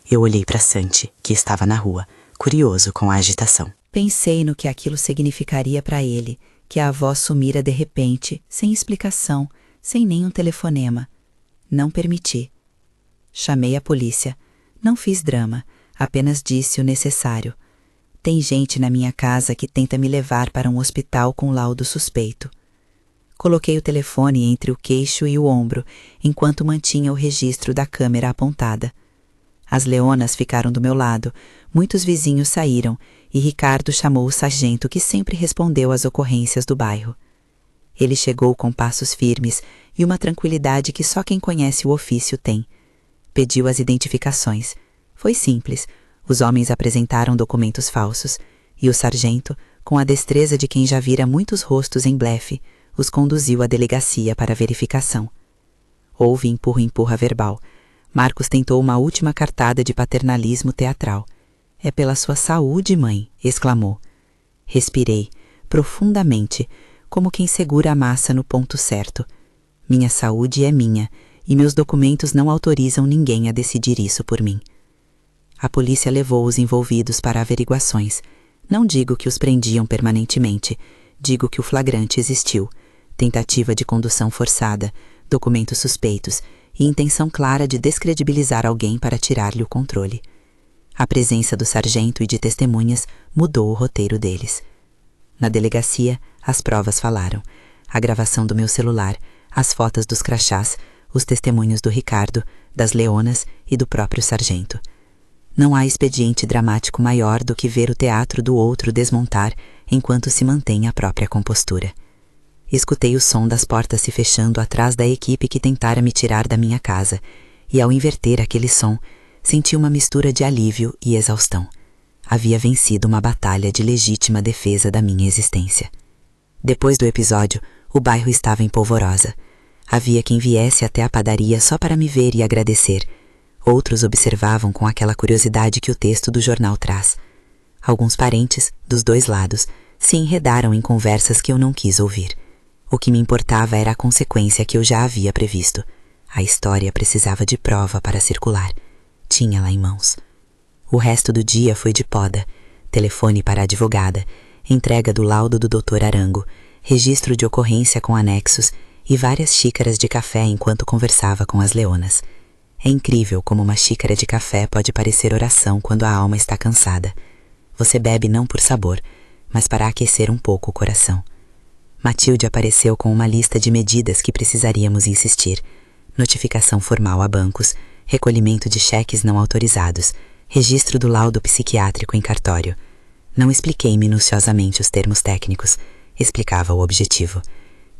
Eu olhei para Santi, que estava na rua, curioso com a agitação. Pensei no que aquilo significaria para ele, que a avó sumira de repente, sem explicação, sem nenhum telefonema. Não permiti. Chamei a polícia. Não fiz drama, apenas disse o necessário. Tem gente na minha casa que tenta me levar para um hospital com laudo suspeito. Coloquei o telefone entre o queixo e o ombro, enquanto mantinha o registro da câmera apontada. As leonas ficaram do meu lado, muitos vizinhos saíram, e Ricardo chamou o sargento que sempre respondeu às ocorrências do bairro. Ele chegou com passos firmes e uma tranquilidade que só quem conhece o ofício tem. Pediu as identificações. Foi simples. Os homens apresentaram documentos falsos, e o sargento, com a destreza de quem já vira muitos rostos em blefe, os conduziu à delegacia para verificação. Houve empurra-empurra verbal. Marcos tentou uma última cartada de paternalismo teatral. "É pela sua saúde, mãe", exclamou. Respirei, profundamente, como quem segura a massa no ponto certo. Minha saúde é minha, e meus documentos não autorizam ninguém a decidir isso por mim. A polícia levou os envolvidos para averiguações. Não digo que os prendiam permanentemente, digo que o flagrante existiu. Tentativa de condução forçada, documentos suspeitos e intenção clara de descredibilizar alguém para tirar-lhe o controle. A presença do sargento e de testemunhas mudou o roteiro deles. Na delegacia, as provas falaram. A gravação do meu celular, as fotos dos crachás, os testemunhos do Ricardo, das leonas e do próprio sargento. Não há expediente dramático maior do que ver o teatro do outro desmontar enquanto se mantém a própria compostura. Escutei o som das portas se fechando atrás da equipe que tentara me tirar da minha casa, e ao inverter aquele som, senti uma mistura de alívio e exaustão. Havia vencido uma batalha de legítima defesa da minha existência. Depois do episódio, o bairro estava em polvorosa. Havia quem viesse até a padaria só para me ver e agradecer. Outros observavam com aquela curiosidade que o texto do jornal traz. Alguns parentes, dos dois lados, se enredaram em conversas que eu não quis ouvir. O que me importava era a consequência que eu já havia previsto. A história precisava de prova para circular. Tinha-la em mãos. O resto do dia foi de poda, telefone para a advogada, entrega do laudo do Dr. Arango, registro de ocorrência com anexos e várias xícaras de café enquanto conversava com as leonas. É incrível como uma xícara de café pode parecer oração quando a alma está cansada. Você bebe não por sabor, mas para aquecer um pouco o coração. Matilde apareceu com uma lista de medidas que precisaríamos insistir: notificação formal a bancos, recolhimento de cheques não autorizados, registro do laudo psiquiátrico em cartório. Não expliquei minuciosamente os termos técnicos, explicava o objetivo: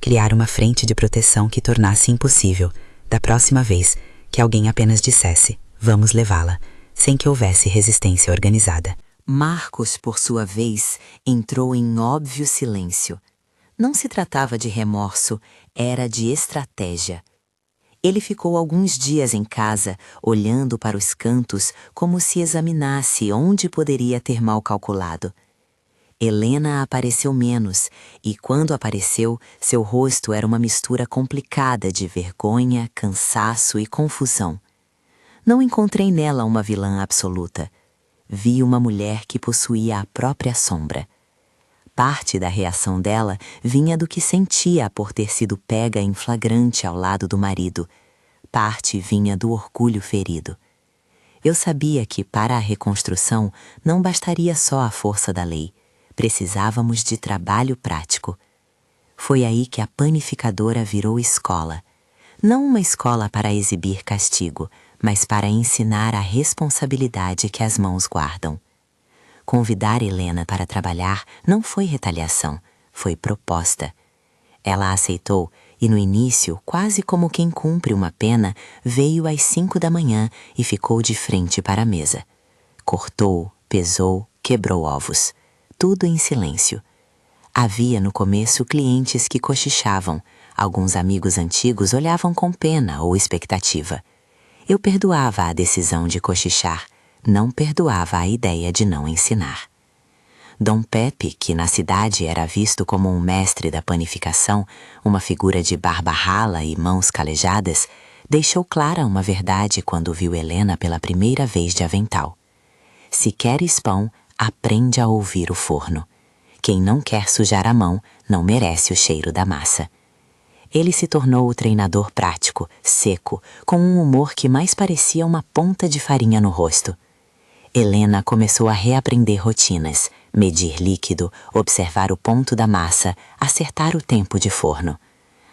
criar uma frente de proteção que tornasse impossível, da próxima vez, que alguém apenas dissesse, vamos levá-la, sem que houvesse resistência organizada. Marcos, por sua vez, entrou em óbvio silêncio. Não se tratava de remorso, era de estratégia. Ele ficou alguns dias em casa, olhando para os cantos como se examinasse onde poderia ter mal calculado. Helena apareceu menos, e quando apareceu, seu rosto era uma mistura complicada de vergonha, cansaço e confusão. Não encontrei nela uma vilã absoluta. Vi uma mulher que possuía a própria sombra. Parte da reação dela vinha do que sentia por ter sido pega em flagrante ao lado do marido. Parte vinha do orgulho ferido. Eu sabia que, para a reconstrução, não bastaria só a força da lei. Precisávamos de trabalho prático. Foi aí que a panificadora virou escola. Não uma escola para exibir castigo, mas para ensinar a responsabilidade que as mãos guardam. Convidar Helena para trabalhar não foi retaliação, foi proposta. Ela aceitou e no início, quase como quem cumpre uma pena, veio às 5 da manhã e ficou de frente para a mesa. Cortou, pesou, quebrou ovos. Tudo em silêncio. Havia no começo clientes que cochichavam, alguns amigos antigos olhavam com pena ou expectativa. Eu perdoava a decisão de cochichar, não perdoava a ideia de não ensinar. Dom Pepe, que na cidade era visto como um mestre da panificação, uma figura de barba rala e mãos calejadas, deixou clara uma verdade quando viu Helena pela primeira vez de avental. Se queres pão, aprende a ouvir o forno. Quem não quer sujar a mão, não merece o cheiro da massa. Ele se tornou o treinador prático, seco, com um humor que mais parecia uma ponta de farinha no rosto. Helena começou a reaprender rotinas, medir líquido, observar o ponto da massa, acertar o tempo de forno.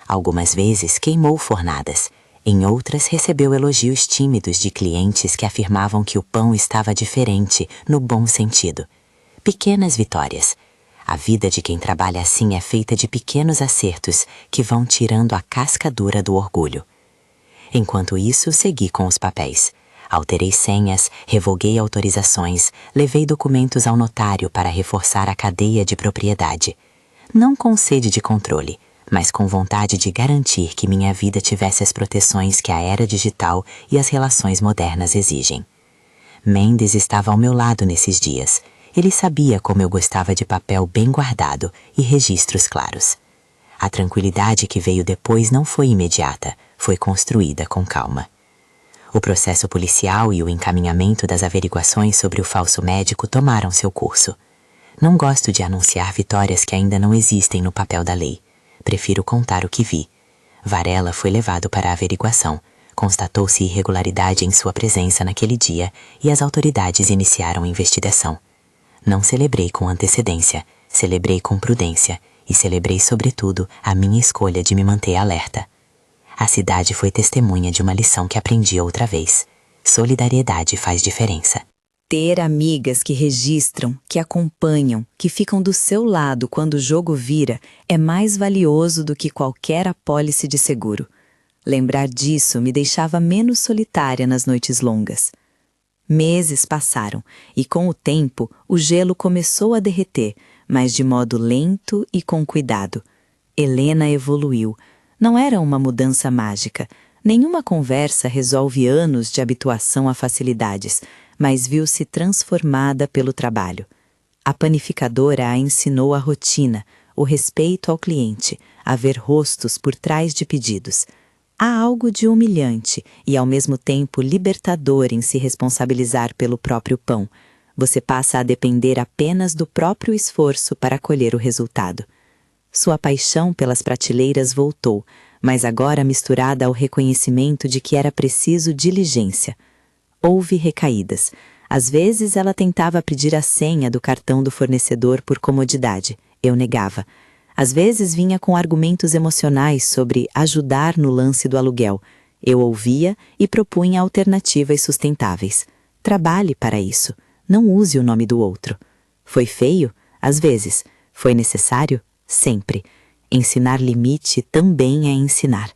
Algumas vezes queimou fornadas, em outras recebeu elogios tímidos de clientes que afirmavam que o pão estava diferente, no bom sentido. Pequenas vitórias. A vida de quem trabalha assim é feita de pequenos acertos que vão tirando a casca dura do orgulho. Enquanto isso, segui com os papéis. Alterei senhas, revoguei autorizações, levei documentos ao notário para reforçar a cadeia de propriedade. Não com sede de controle, mas com vontade de garantir que minha vida tivesse as proteções que a era digital e as relações modernas exigem. Mendes estava ao meu lado nesses dias. Ele sabia como eu gostava de papel bem guardado e registros claros. A tranquilidade que veio depois não foi imediata, foi construída com calma. O processo policial e o encaminhamento das averiguações sobre o falso médico tomaram seu curso. Não gosto de anunciar vitórias que ainda não existem no papel da lei. Prefiro contar o que vi. Varela foi levado para a averiguação. Constatou-se irregularidade em sua presença naquele dia e as autoridades iniciaram a investigação. Não celebrei com antecedência, celebrei com prudência e celebrei, sobretudo, a minha escolha de me manter alerta. A cidade foi testemunha de uma lição que aprendi outra vez. Solidariedade faz diferença. Ter amigas que registram, que acompanham, que ficam do seu lado quando o jogo vira é mais valioso do que qualquer apólice de seguro. Lembrar disso me deixava menos solitária nas noites longas. Meses passaram e, com o tempo, o gelo começou a derreter, mas de modo lento e com cuidado. Helena evoluiu. Não era uma mudança mágica. Nenhuma conversa resolve anos de habituação a facilidades, mas viu-se transformada pelo trabalho. A panificadora a ensinou a rotina, o respeito ao cliente, a ver rostos por trás de pedidos. Há algo de humilhante e, ao mesmo tempo, libertador em se responsabilizar pelo próprio pão. Você passa a depender apenas do próprio esforço para colher o resultado. Sua paixão pelas prateleiras voltou, mas agora misturada ao reconhecimento de que era preciso diligência. Houve recaídas. Às vezes ela tentava pedir a senha do cartão do fornecedor por comodidade. Eu negava. Às vezes vinha com argumentos emocionais sobre ajudar no lance do aluguel. Eu ouvia e propunha alternativas sustentáveis. Trabalhe para isso. Não use o nome do outro. Foi feio? Às vezes. Foi necessário? Sempre. Ensinar limite também é ensinar.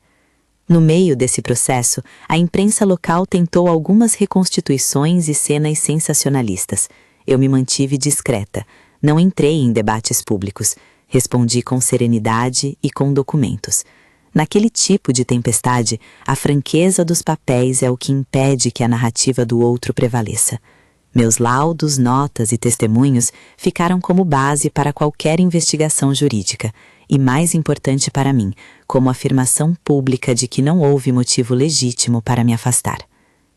No meio desse processo, a imprensa local tentou algumas reconstituições e cenas sensacionalistas. Eu me mantive discreta. Não entrei em debates públicos. Respondi com serenidade e com documentos. Naquele tipo de tempestade, a franqueza dos papéis é o que impede que a narrativa do outro prevaleça. Meus laudos, notas e testemunhos ficaram como base para qualquer investigação jurídica, e mais importante para mim, como afirmação pública de que não houve motivo legítimo para me afastar.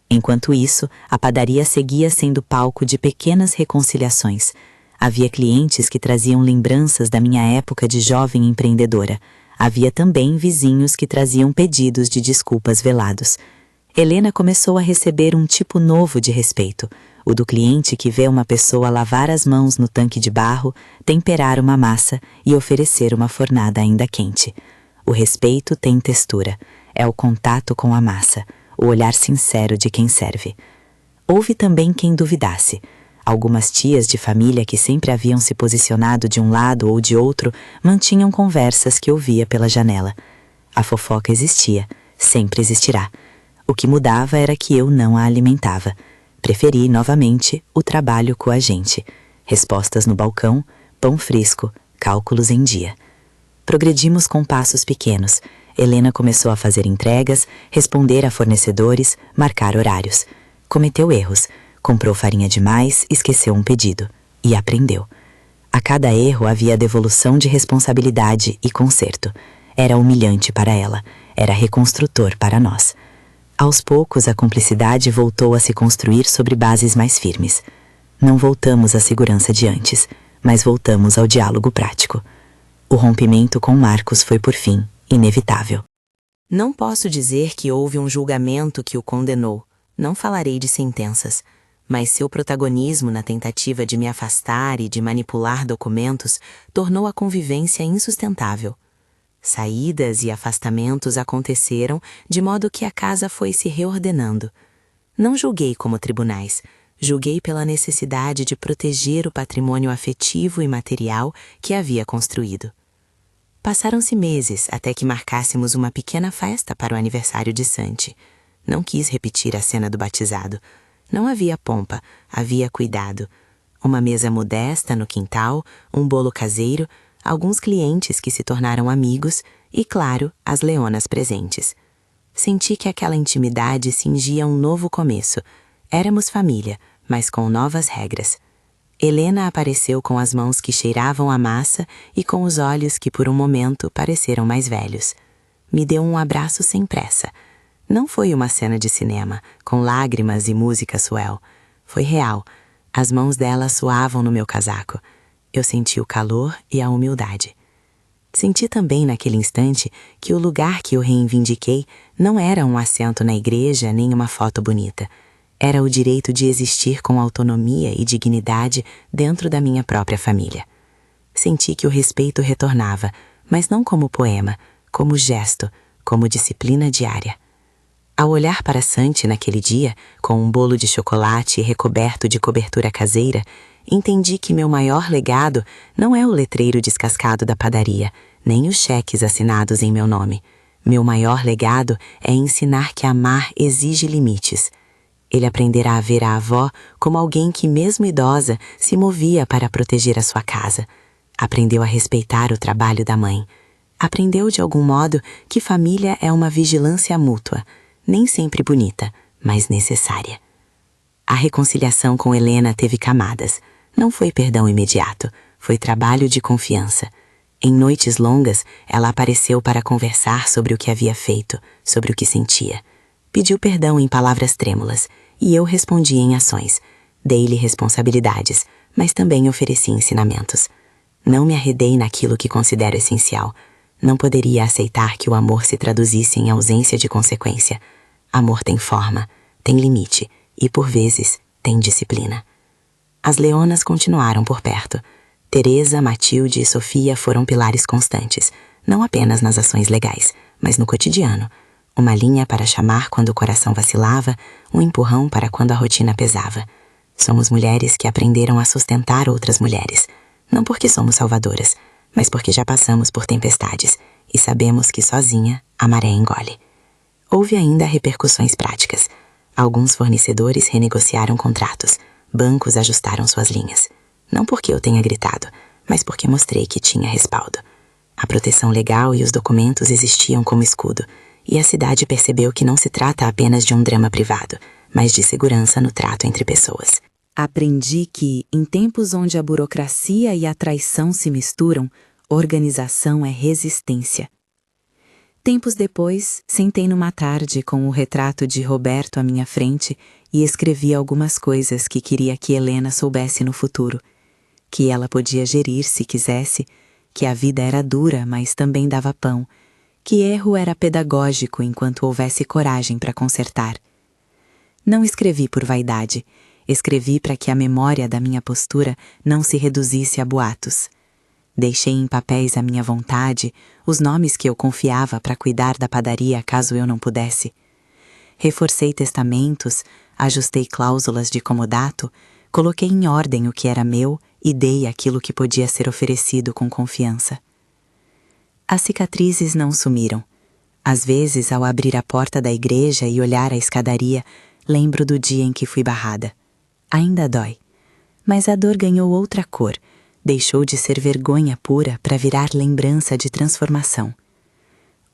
Enquanto isso, a padaria seguia sendo palco de pequenas reconciliações. Havia clientes que traziam lembranças da minha época de jovem empreendedora. Havia também vizinhos que traziam pedidos de desculpas velados. Helena começou a receber um tipo novo de respeito, o do cliente que vê uma pessoa lavar as mãos no tanque de barro, temperar uma massa e oferecer uma fornada ainda quente. O respeito tem textura, é o contato com a massa, o olhar sincero de quem serve. Houve também quem duvidasse. Algumas tias de família que sempre haviam se posicionado de um lado ou de outro mantinham conversas que ouvia pela janela. A fofoca existia, sempre existirá. O que mudava era que eu não a alimentava. Preferi, novamente, o trabalho coagente. Respostas no balcão, pão fresco, cálculos em dia. Progredimos com passos pequenos. Helena começou a fazer entregas, responder a fornecedores, marcar horários. Cometeu erros. Comprou farinha demais, esqueceu um pedido. E aprendeu. A cada erro havia devolução de responsabilidade e conserto. Era humilhante para ela, era reconstrutor para nós. Aos poucos, a cumplicidade voltou a se construir sobre bases mais firmes. Não voltamos à segurança de antes, mas voltamos ao diálogo prático. O rompimento com Marcos foi, por fim, inevitável. Não posso dizer que houve um julgamento que o condenou. Não falarei de sentenças. Mas seu protagonismo na tentativa de me afastar e de manipular documentos tornou a convivência insustentável. Saídas e afastamentos aconteceram de modo que a casa foi se reordenando. Não julguei como tribunais, julguei pela necessidade de proteger o patrimônio afetivo e material que havia construído. Passaram-se meses até que marcássemos uma pequena festa para o aniversário de Santi. Não quis repetir a cena do batizado. Não havia pompa, havia cuidado. Uma mesa modesta no quintal, um bolo caseiro, alguns clientes que se tornaram amigos e, claro, as leonas presentes. Senti que aquela intimidade cingia um novo começo. Éramos família, mas com novas regras. Helena apareceu com as mãos que cheiravam a massa e com os olhos que por um momento pareceram mais velhos. Me deu um abraço sem pressa. Não foi uma cena de cinema, com lágrimas e música swell. Foi real. As mãos dela suavam no meu casaco. Eu senti o calor e a humildade. Senti também naquele instante que o lugar que eu reivindiquei não era um assento na igreja nem uma foto bonita. Era o direito de existir com autonomia e dignidade dentro da minha própria família. Senti que o respeito retornava, mas não como poema, como gesto, como disciplina diária. Ao olhar para Santi naquele dia, com um bolo de chocolate recoberto de cobertura caseira, entendi que meu maior legado não é o letreiro descascado da padaria, nem os cheques assinados em meu nome. Meu maior legado é ensinar que amar exige limites. Ele aprenderá a ver a avó como alguém que, mesmo idosa, se movia para proteger a sua casa. Aprendeu a respeitar o trabalho da mãe. Aprendeu, de algum modo, que família é uma vigilância mútua, nem sempre bonita, mas necessária. A reconciliação com Helena teve camadas. Não foi perdão imediato, foi trabalho de confiança. Em noites longas, ela apareceu para conversar sobre o que havia feito, sobre o que sentia. Pediu perdão em palavras trêmulas, e eu respondi em ações. Dei-lhe responsabilidades, mas também ofereci ensinamentos. Não me arredei naquilo que considero essencial. Não poderia aceitar que o amor se traduzisse em ausência de consequência. Amor tem forma, tem limite e, por vezes, tem disciplina. As leonas continuaram por perto. Teresa, Matilde e Sofia foram pilares constantes, não apenas nas ações legais, mas no cotidiano. Uma linha para chamar quando o coração vacilava, um empurrão para quando a rotina pesava. Somos mulheres que aprenderam a sustentar outras mulheres. Não porque somos salvadoras, mas porque já passamos por tempestades e sabemos que sozinha a maré engole. Houve ainda repercussões práticas. Alguns fornecedores renegociaram contratos, bancos ajustaram suas linhas. Não porque eu tenha gritado, mas porque mostrei que tinha respaldo. A proteção legal e os documentos existiam como escudo, e a cidade percebeu que não se trata apenas de um drama privado, mas de segurança no trato entre pessoas. Aprendi que, em tempos onde a burocracia e a traição se misturam, organização é resistência. Tempos depois, sentei numa tarde com o retrato de Roberto à minha frente e escrevi algumas coisas que queria que Helena soubesse no futuro. Que ela podia gerir se quisesse, que a vida era dura, mas também dava pão, que erro era pedagógico enquanto houvesse coragem para consertar. Não escrevi por vaidade, escrevi para que a memória da minha postura não se reduzisse a boatos. Deixei em papéis a minha vontade, os nomes que eu confiava para cuidar da padaria caso eu não pudesse. Reforcei testamentos, ajustei cláusulas de comodato, coloquei em ordem o que era meu e dei aquilo que podia ser oferecido com confiança. As cicatrizes não sumiram. Às vezes, ao abrir a porta da igreja e olhar a escadaria, lembro do dia em que fui barrada. Ainda dói. Mas a dor ganhou outra cor, deixou de ser vergonha pura para virar lembrança de transformação.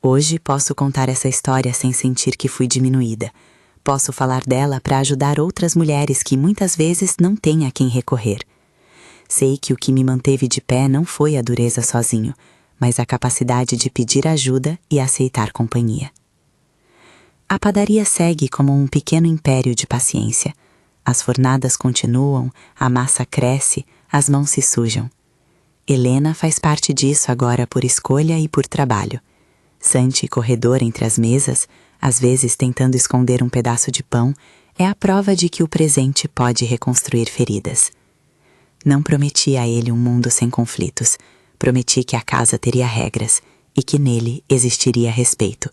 Hoje posso contar essa história sem sentir que fui diminuída. Posso falar dela para ajudar outras mulheres que muitas vezes não têm a quem recorrer. Sei que o que me manteve de pé não foi a dureza sozinho, mas a capacidade de pedir ajuda e aceitar companhia. A padaria segue como um pequeno império de paciência. As fornadas continuam, a massa cresce, as mãos se sujam. Helena faz parte disso agora por escolha e por trabalho. Sante corredor entre as mesas, às vezes tentando esconder um pedaço de pão, é a prova de que o presente pode reconstruir feridas. Não prometi a ele um mundo sem conflitos. Prometi que a casa teria regras e que nele existiria respeito.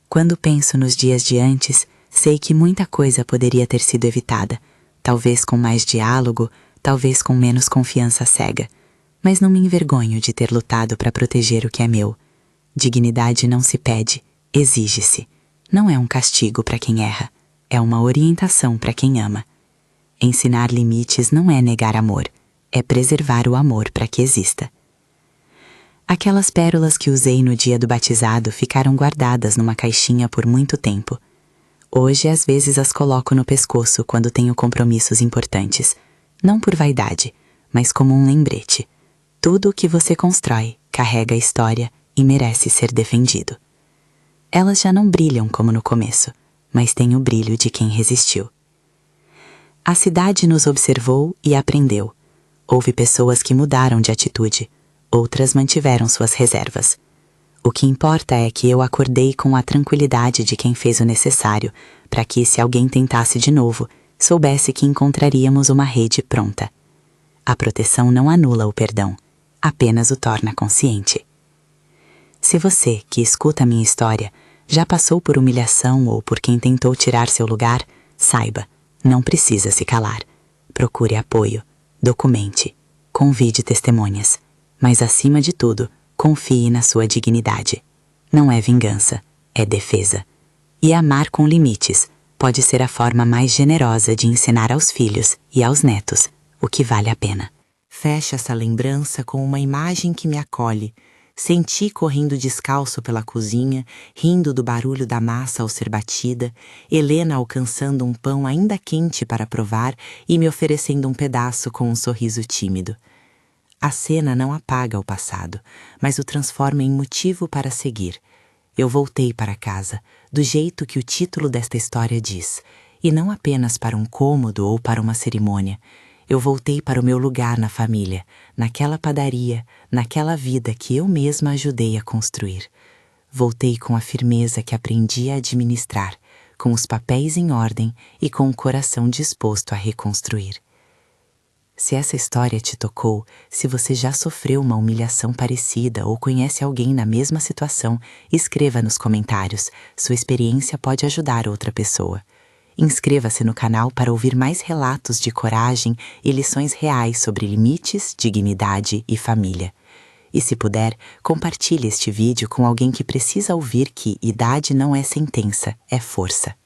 Quando penso nos dias de antes, sei que muita coisa poderia ter sido evitada, talvez com mais diálogo, talvez com menos confiança cega, mas não me envergonho de ter lutado para proteger o que é meu. Dignidade não se pede, exige-se. Não é um castigo para quem erra, é uma orientação para quem ama. Ensinar limites não é negar amor, é preservar o amor para que exista. Aquelas pérolas que usei no dia do batizado ficaram guardadas numa caixinha por muito tempo. Hoje, às vezes, as coloco no pescoço quando tenho compromissos importantes. Não por vaidade, mas como um lembrete. Tudo o que você constrói carrega a história e merece ser defendido. Elas já não brilham como no começo, mas têm o brilho de quem resistiu. A cidade nos observou e aprendeu. Houve pessoas que mudaram de atitude, outras mantiveram suas reservas. O que importa é que eu acordei com a tranquilidade de quem fez o necessário para que, se alguém tentasse de novo, soubesse que encontraríamos uma rede pronta. A proteção não anula o perdão, apenas o torna consciente. Se você, que escuta a minha história, já passou por humilhação ou por quem tentou tirar seu lugar, saiba, não precisa se calar. Procure apoio, documente, convide testemunhas, mas acima de tudo, confie na sua dignidade. Não é vingança, é defesa. E amar com limites pode ser a forma mais generosa de ensinar aos filhos e aos netos o que vale a pena. Fecho essa lembrança com uma imagem que me acolhe. Senti correndo descalço pela cozinha, rindo do barulho da massa ao ser batida, Helena alcançando um pão ainda quente para provar e me oferecendo um pedaço com um sorriso tímido. A cena não apaga o passado, mas o transforma em motivo para seguir. Eu voltei para casa, do jeito que o título desta história diz, e não apenas para um cômodo ou para uma cerimônia. Eu voltei para o meu lugar na família, naquela padaria, naquela vida que eu mesma ajudei a construir. Voltei com a firmeza que aprendi a administrar, com os papéis em ordem e com o coração disposto a reconstruir. Se essa história te tocou, se você já sofreu uma humilhação parecida ou conhece alguém na mesma situação, escreva nos comentários. Sua experiência pode ajudar outra pessoa. Inscreva-se no canal para ouvir mais relatos de coragem e lições reais sobre limites, dignidade e família. E se puder, compartilhe este vídeo com alguém que precisa ouvir que idade não é sentença, é força.